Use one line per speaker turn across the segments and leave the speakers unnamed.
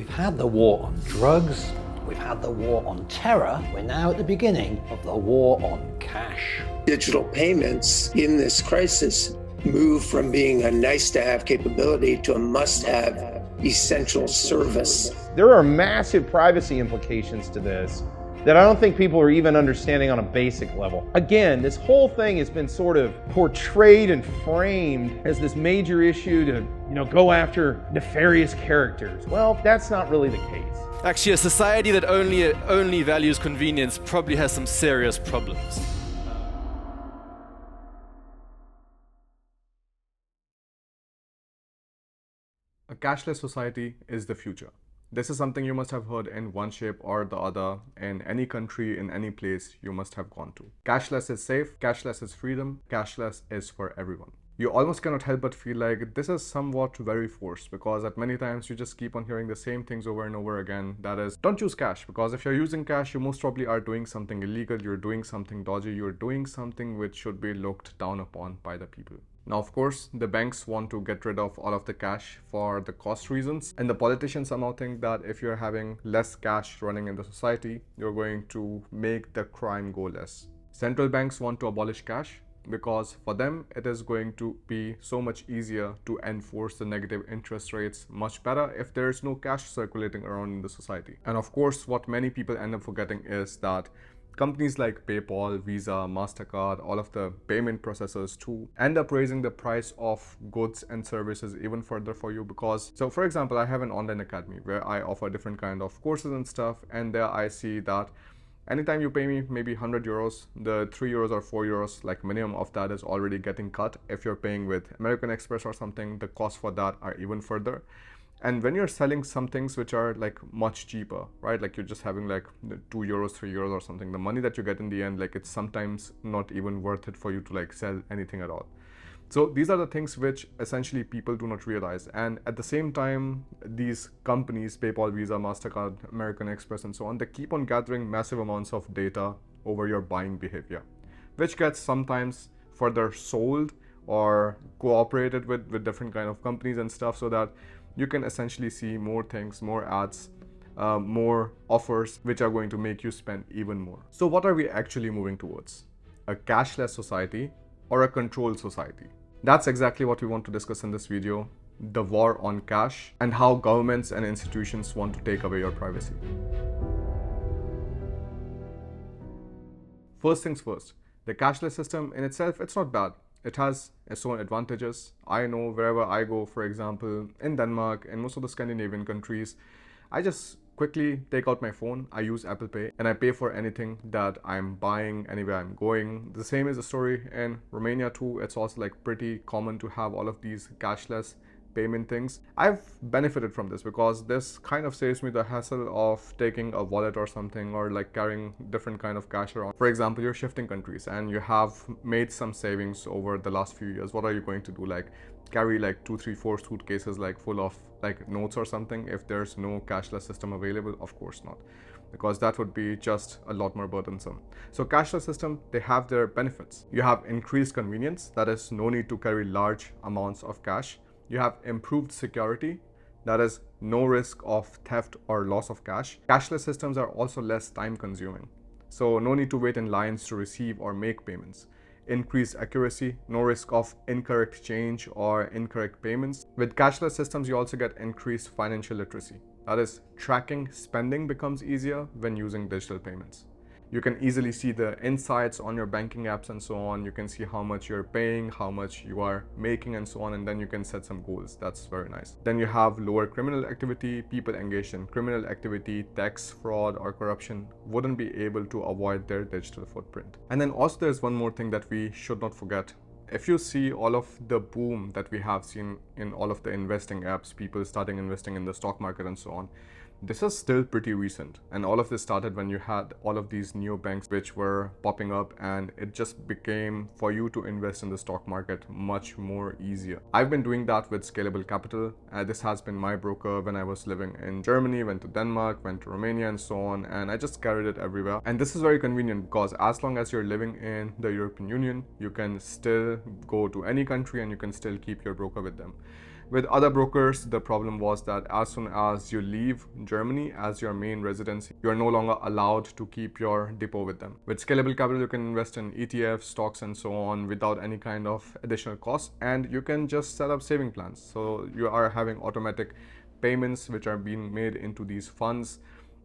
We've had the war on drugs, we've had the war on terror, we're now at the beginning of the war on cash.
Digital payments in this crisis move from being a nice-to-have capability to a must-have essential service.
There are massive privacy implications to this that I don't think people are even understanding on a basic level. Again, this whole thing has been sort of portrayed and framed as this major issue to, go after nefarious characters. Well, that's not really the case.
Actually, a society that only values convenience probably has some serious problems.
A cashless society is the future. This is something you must have heard in one shape or the other in any country, in any place you must have gone to. Cashless is safe, cashless is freedom, cashless is for everyone. You almost cannot help but feel like this is somewhat very forced, because at many times you just keep on hearing the same things over and over again. That is, don't use cash, because if you're using cash, you most probably are doing something illegal, you're doing something dodgy, you're doing something which should be looked down upon by the people. Now, of course, the banks want to get rid of all of the cash for the cost reasons, and the politicians somehow think that if you're having less cash running in the society, you're going to make the crime go less. Central banks want to abolish cash because for them it is going to be so much easier to enforce the negative interest rates much better if there is no cash circulating around in the society. And of course, what many people end up forgetting is that companies like PayPal, Visa, MasterCard, all of the payment processors too end up raising the price of goods and services even further for you. Because, so for example, I have an online academy where I offer different kind of courses and stuff, and there I see that anytime you pay me maybe 100 euros, the 3 euros or 4 euros, like minimum of that, is already getting cut. If you're paying with American Express or something, the cost for that are even further. And when you're selling some things which are like much cheaper, right? Like you're just having like 2 euros, 3 euros or something, the money that you get in the end, like it's sometimes not even worth it for you to like sell anything at all. So these are the things which essentially people do not realize. And at the same time, these companies, PayPal, Visa, MasterCard, American Express, and so on, they keep on gathering massive amounts of data over your buying behavior, which gets sometimes further sold or cooperated with different kind of companies and stuff, so that you can essentially see more things, more ads, more offers, which are going to make you spend even more. So what are we actually moving towards? A cashless society or a controlled society? That's exactly what we want to discuss in this video: the war on cash and how governments and institutions want to take away your privacy. First things first, the cashless system in itself, it's not bad. It has its own advantages. I know wherever I go, for example, in Denmark and most of the Scandinavian countries, I just quickly take out my phone, I use Apple Pay, and I pay for anything that I'm buying anywhere I'm going. The same is the story in Romania too. It's also like pretty common to have all of these cashless payment things. I've benefited from this because this kind of saves me the hassle of taking a wallet or something, or like carrying different kind of cash around. For example, you're shifting countries and you have made some savings over the last few years. What are you going to do? Like carry like 2, 3, 4 suitcases like full of like notes or something if there's no cashless system available? Of course not, because that would be just a lot more burdensome. So cashless system, they have their benefits. You have increased convenience, that is no need to carry large amounts of cash. You have improved security, that is no risk of theft or loss of cash. Cashless systems are also less time consuming, so no need to wait in lines to receive or make payments. Increased accuracy, no risk of incorrect change or incorrect payments. With cashless systems, you also get increased financial literacy. That is, tracking spending becomes easier when using digital payments. You can easily see the insights on your banking apps and so on. You can see how much you're paying, how much you are making and so on, and then you can set some goals. That's very nice. Then you have lower criminal activity. People engaged in criminal activity, tax fraud or corruption wouldn't be able to avoid their digital footprint. And then also there's one more thing that we should not forget. If you see all of the boom that we have seen in all of the investing apps, people starting investing in the stock market and so on, this is still pretty recent, and all of this started when you had all of these neobanks which were popping up, and it just became for you to invest in the stock market much more easier. I've been doing that with Scalable Capital. This has been my broker when I was living in Germany, went to Denmark, went to Romania and so on, and I just carried it everywhere. And this is very convenient because as long as you're living in the European Union, you can still go to any country and you can still keep your broker with them. With other brokers, the problem was that as soon as you leave Germany as your main residence, you are no longer allowed to keep your depot with them. With Scalable Capital, you can invest in ETFs, stocks, and so on without any kind of additional costs, and you can just set up saving plans. So you are having automatic payments which are being made into these funds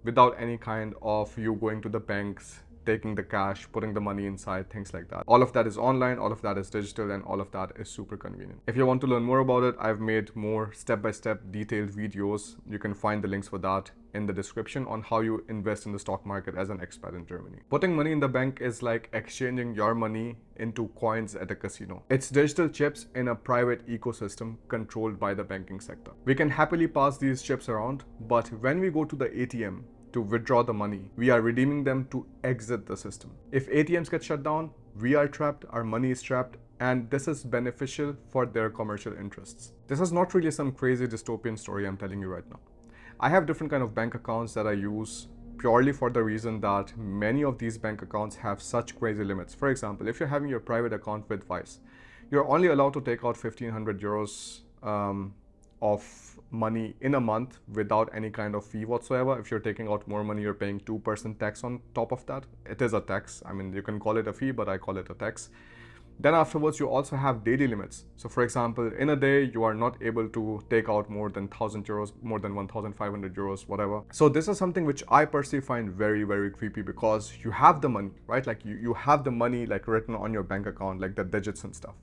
without any kind of you going to the banks, taking the cash, putting the money inside, things like that. All of that is online, all of that is digital, and all of that is super convenient. If you want to learn more about it, I've made more step-by-step detailed videos. You can find the links for that in the description on how you invest in the stock market as an expat in Germany. Putting money in the bank is like exchanging your money into coins at a casino. It's digital chips in a private ecosystem controlled by the banking sector. We can happily pass these chips around, but when we go to the ATM to withdraw the money, we are redeeming them to exit the system. If ATMs get shut down, we are trapped, our money is trapped, and this is beneficial for their commercial interests. This is not really some crazy dystopian story I'm telling you right now. I have different kind of bank accounts that I use purely for the reason that many of these bank accounts have such crazy limits. For example, if you're having your private account with Vice, you're only allowed to take out 1,500 euros of money in a month without any kind of fee whatsoever. If you're taking out more money, you're paying 2% tax on top of that. It is a tax. I mean, you can call it a fee, but I call it a tax. Then afterwards, you also have daily limits. So for example, in a day, you are not able to take out more than 1,000 euros, more than 1,500 euros, whatever. So this is something which I personally find very, very creepy, because you have the money, right? Like you have the money like written on your bank account, like the digits and stuff.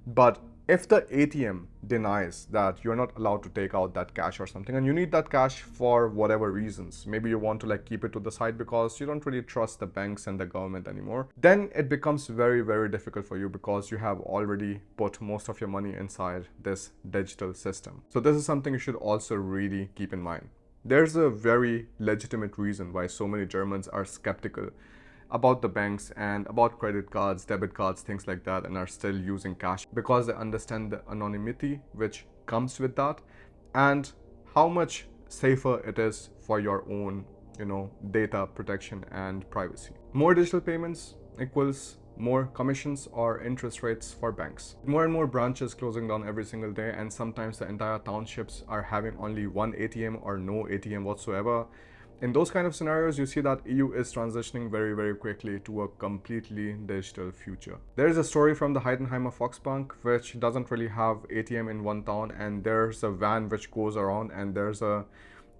But if the ATM denies that you're not allowed to take out that cash or something, and you need that cash for whatever reasons, maybe you want to like keep it to the side because you don't really trust the banks and the government anymore, then it becomes very, very difficult for you because you have already put most of your money inside this digital system. So this is something you should also really keep in mind. There's a very legitimate reason why so many Germans are skeptical about the banks and about credit cards, debit cards, things like that, and are still using cash, because they understand the anonymity which comes with that and how much safer it is for your own, data protection and privacy. More digital payments equals more commissions or interest rates for banks. More and more branches closing down every single day, and sometimes the entire townships are having only one ATM or no ATM whatsoever. In those kind of scenarios, you see that EU is transitioning very, very quickly to a completely digital future. There is a story from the Heidenheimer Volksbank, which doesn't really have ATM in one town, and there's a van which goes around, and there's a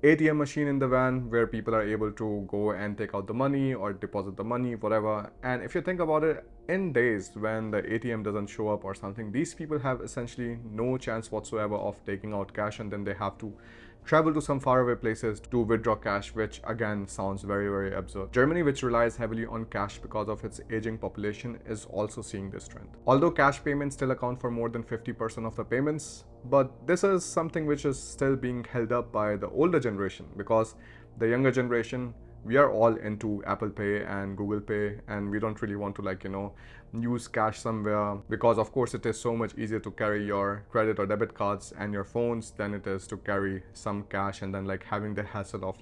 ATM machine in the van where people are able to go and take out the money or deposit the money, whatever. And if you think about it, in days when the ATM doesn't show up or something, these people have essentially no chance whatsoever of taking out cash, and then they have to travel to some faraway places to withdraw cash, which again sounds very, very absurd. Germany, which relies heavily on cash because of its aging population, is also seeing this trend. Although cash payments still account for more than 50% of the payments, but this is something which is still being held up by the older generation, because the younger generation, we are all into Apple Pay and Google Pay, and we don't really want to use cash somewhere, because of course it is so much easier to carry your credit or debit cards and your phones than it is to carry some cash and then having the hassle of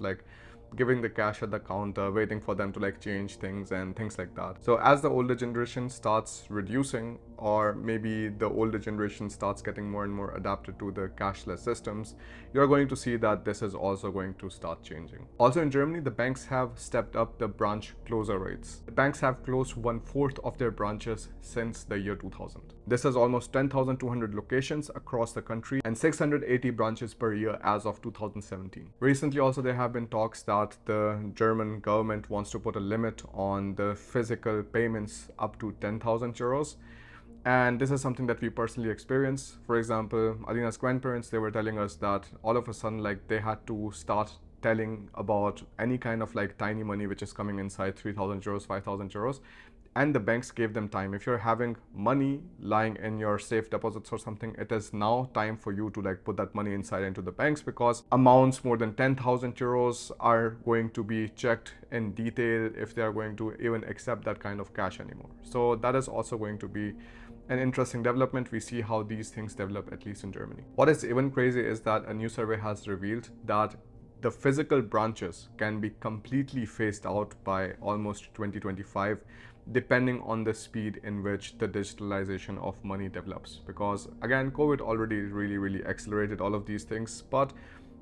giving the cash at the counter, waiting for them to change things and things like that. So as the older generation starts reducing, or maybe the older generation starts getting more and more adapted to the cashless systems, you're going to see that this is also going to start changing. Also in Germany, the banks have stepped up the branch closure rates. The banks have closed 1/4 of their branches since the year 2000. This is almost 10,200 locations across the country and 680 branches per year as of 2017. Recently also there have been talks that the German government wants to put a limit on the physical payments up to 10,000 euros. And this is something that we personally experience. For example, Alina's grandparents, they were telling us that all of a sudden they had to start telling about any kind of tiny money which is coming inside 3,000 euros, 5,000 euros. And the banks gave them time. If you're having money lying in your safe deposits or something, it is now time for you to put that money inside into the banks, because amounts more than 10,000 euros are going to be checked in detail if they are going to even accept that kind of cash anymore. So that is also going to be an interesting development. We see how these things develop, at least in Germany. What is even crazy is that a new survey has revealed that the physical branches can be completely phased out by almost 2025. depending on the speed in which the digitalization of money develops. Because again, COVID already really accelerated all of these things, but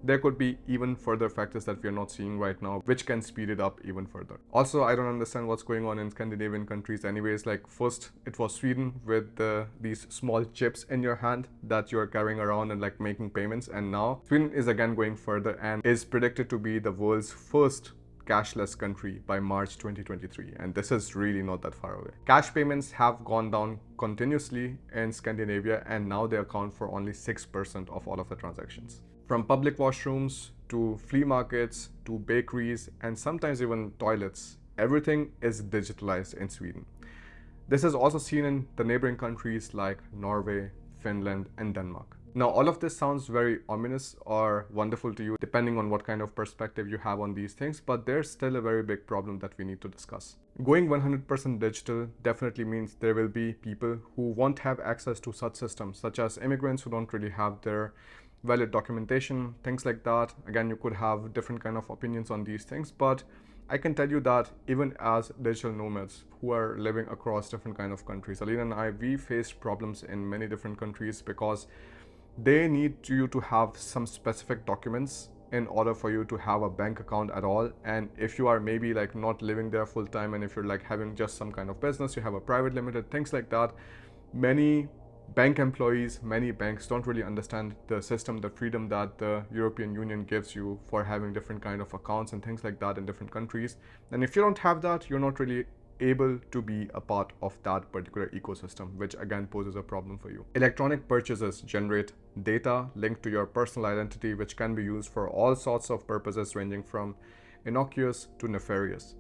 there could be even further factors that we are not seeing right now which can speed it up even further. Also, I don't understand what's going on in Scandinavian countries anyways. Like, first it was Sweden with these small chips in your hand that you're carrying around and like making payments, and now Sweden is again going further and is predicted to be the world's first cashless country by March 2023, and this is really not that far away. Cash payments have gone down continuously in Scandinavia, and now they account for only 6% of all of the transactions. From public washrooms to flea markets to bakeries and sometimes even toilets, everything is digitalized in Sweden. This is also seen in the neighboring countries like Norway, Finland, and Denmark. Now, all of this sounds very ominous or wonderful to you, depending on what kind of perspective you have on these things, but there's still a very big problem that we need to discuss. Going 100% digital definitely means there will be people who won't have access to such systems, such as immigrants who don't really have their valid documentation, things like that. Again, you could have different kind of opinions on these things, but I can tell you that even as digital nomads who are living across different kind of countries, Alina and I, we faced problems in many different countries because they need you to have some specific documents in order for you to have a bank account at all. And if you are maybe like not living there full time, and if you're like having just some kind of business, you have a private limited, things like that, many bank employees, many banks don't really understand the system, the freedom that the European Union gives you for having different kind of accounts and things like that in different countries. And if you don't have that, you're not really able to be a part of that particular ecosystem, which again poses a problem for you. Electronic purchases generate data linked to your personal identity, which can be used for all sorts of purposes ranging from innocuous to nefarious.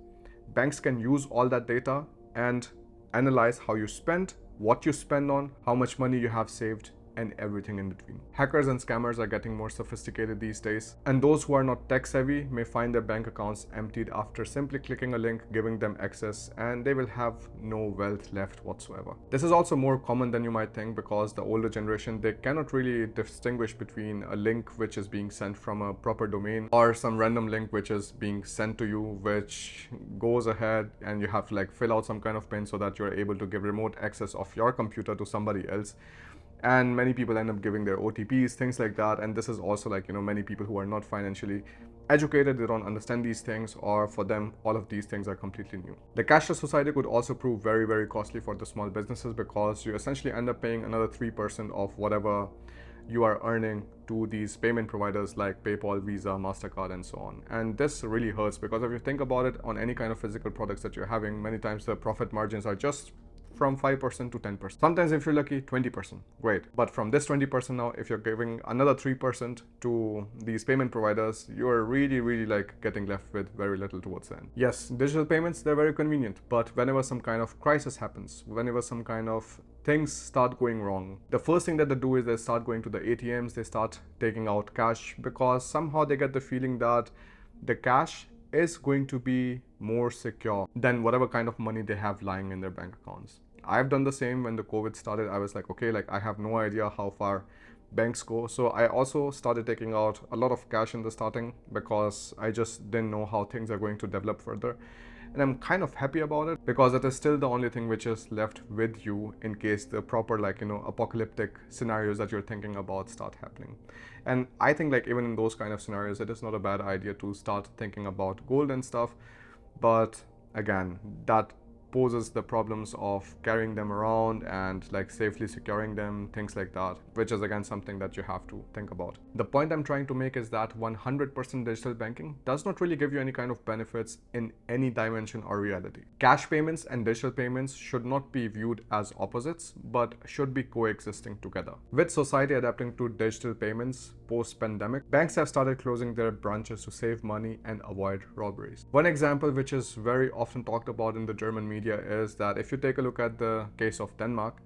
Banks can use all that data and analyze how you spend, what you spend on, how much money you have saved, and everything in between. Hackers and scammers are getting more sophisticated these days, and those who are not tech savvy may find their bank accounts emptied after simply clicking a link giving them access, and they will have no wealth left whatsoever. This is also more common than you might think, because the older generation, they cannot really distinguish between a link which is being sent from a proper domain or some random link which is being sent to you, which goes ahead and you have to like fill out some kind of PIN so that you're able to give remote access of your computer to somebody else. And many people end up giving their OTPs, things like that. And this is also like, many people who are not financially educated, they don't understand these things, or for them, all of these things are completely new. The cashless society could also prove very costly for the small businesses, because you essentially end up paying another 3% of whatever you are earning to these payment providers like PayPal, Visa, MasterCard, and so on. And this really hurts, because if you think about it, on any kind of physical products that you're having, many times the profit margins are just from 5% to 10%. Sometimes if you're lucky, 20%. Great. But from this 20% now, if you're giving another 3% to these payment providers, you're really like getting left with very little towards the end. Yes, digital payments, they're very convenient, but whenever some kind of crisis happens, whenever some kind of things start going wrong, the first thing that they do is they start going to the ATMs, they start taking out cash, because somehow they get the feeling that the cash is going to be more secure than whatever kind of money they have lying in their bank accounts. I've done the same when the COVID started. I was like, okay, like I have no idea how far banks go. So I also started taking out a lot of cash in the starting, because I just didn't know how things are going to develop further. And I'm kind of happy about it, because it is still the only thing which is left with you in case the proper apocalyptic scenarios that you're thinking about start happening. And I think like even in those kind of scenarios, it is not a bad idea to start thinking about gold and stuff. But again, that poses the problems of carrying them around and like safely securing them, things like that, which is again something that you have to think about. The point I'm trying to make is that 100% digital banking does not really give you any kind of benefits in any dimension or reality. Cash payments and digital payments should not be viewed as opposites, but should be coexisting together. With society adapting to digital payments post-pandemic, banks have started closing their branches to save money and avoid robberies. One example which is very often talked about in the German media is that if you take a look at the case of Denmark,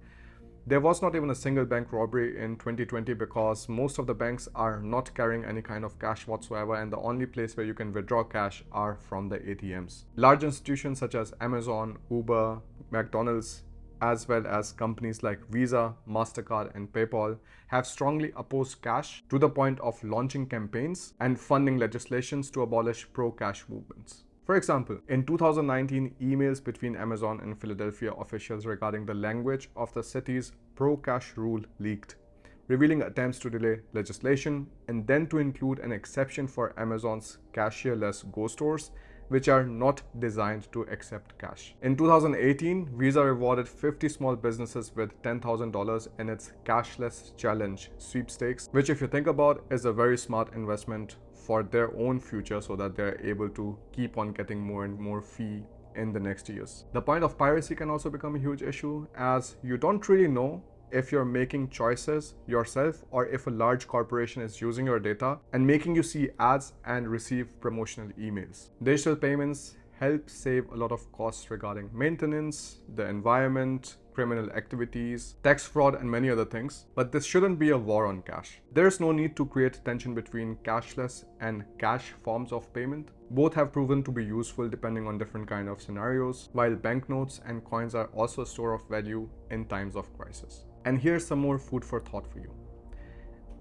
there was not even a single bank robbery in 2020, because most of the banks are not carrying any kind of cash whatsoever, and the only place where you can withdraw cash are from the ATMs. Large institutions such as Amazon, Uber, McDonald's, as well as companies like Visa, MasterCard, and PayPal have strongly opposed cash, to the point of launching campaigns and funding legislations to abolish pro-cash movements. For example, in 2019, emails between Amazon and Philadelphia officials regarding the language of the city's pro-cash rule leaked, revealing attempts to delay legislation and then to include an exception for Amazon's cashierless Go stores, which are not designed to accept cash. In 2018, Visa rewarded 50 small businesses with $10,000 in its Cashless Challenge sweepstakes, which, if you think about, is a very smart investment for their own future so that they're able to keep on getting more and more fee in the next years. The point of piracy can also become a huge issue, as you don't really know if you're making choices yourself or if a large corporation is using your data and making you see ads and receive promotional emails. Digital payments help save a lot of costs regarding maintenance, the environment, criminal activities, tax fraud, and many other things. But this shouldn't be a war on cash. There's no need to create tension between cashless and cash forms of payment. Both have proven to be useful depending on different kind of scenarios, while banknotes and coins are also a store of value in times of crisis. And here's some more food for thought for you.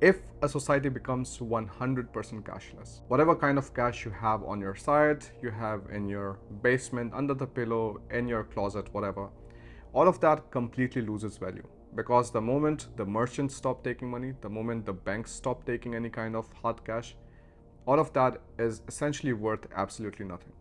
If a society becomes 100% cashless, whatever kind of cash you have on your side, you have in your basement, under the pillow, in your closet, whatever, all of that completely loses value. Because the moment the merchants stop taking money, the moment the banks stop taking any kind of hard cash, all of that is essentially worth absolutely nothing.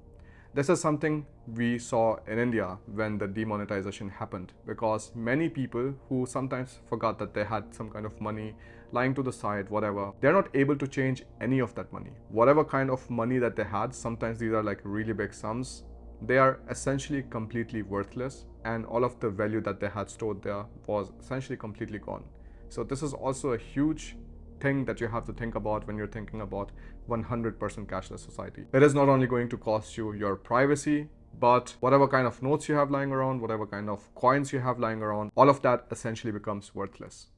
This is something we saw in India when the demonetization happened, because many people who sometimes forgot that they had some kind of money lying to the side, whatever, they're not able to change any of that money. Whatever kind of money that they had, sometimes these are like really big sums, they are essentially completely worthless, and all of the value that they had stored there was essentially completely gone. So this is also a huge thing that you have to think about when you're thinking about 100% cashless society. It is not only going to cost you your privacy, but whatever kind of notes you have lying around, whatever kind of coins you have lying around, all of that essentially becomes worthless.